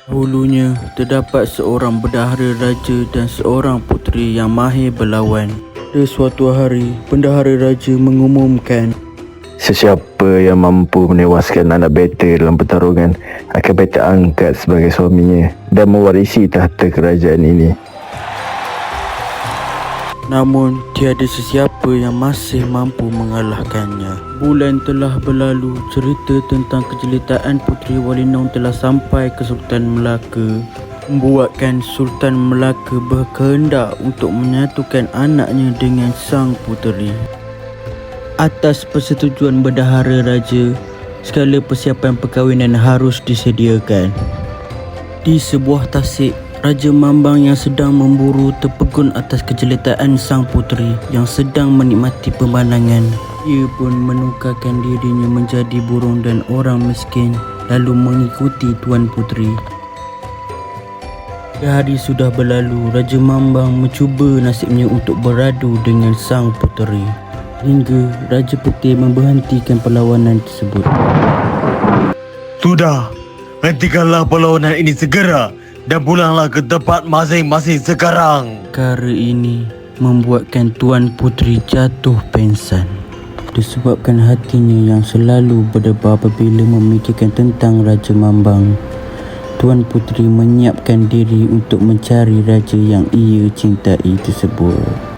Dahulunya, terdapat seorang bendahara raja dan seorang puteri yang mahir berlawan. Pada suatu hari, bendahara raja mengumumkan, sesiapa yang mampu menewaskan anak beta dalam pertarungan akan beta angkat sebagai suaminya dan mewarisi tahta kerajaan ini. namun tiada sesiapa yang masih mampu mengalahkannya. Bulan telah berlalu, cerita tentang kejelitaan Puteri Walinong telah sampai ke Sultan Melaka, membuatkan Sultan Melaka berkehendak untuk menyatukan anaknya dengan sang puteri. Atas persetujuan bendahara raja, segala persiapan perkahwinan harus disediakan. Di sebuah tasik, Raja Mambang yang sedang memburu terpegun atas kejelitaan sang puteri yang sedang menikmati pemandangan. Ia pun menukarkan dirinya menjadi burung dan orang miskin, lalu mengikuti Tuan Puteri. Hari sudah berlalu, Raja Mambang mencuba nasibnya untuk beradu dengan sang puteri, hingga Raja Putih memberhentikan perlawanan tersebut. Sudah, hentikanlah perlawanan ini segera dan pulanglah ke tempat masing-masing sekarang. Perkara ini membuatkan Tuan Puteri jatuh pingsan disebabkan hatinya yang selalu berdebar apabila memikirkan tentang Raja Mambang. Tuan Puteri menyiapkan diri untuk mencari raja yang ia cintai tersebut.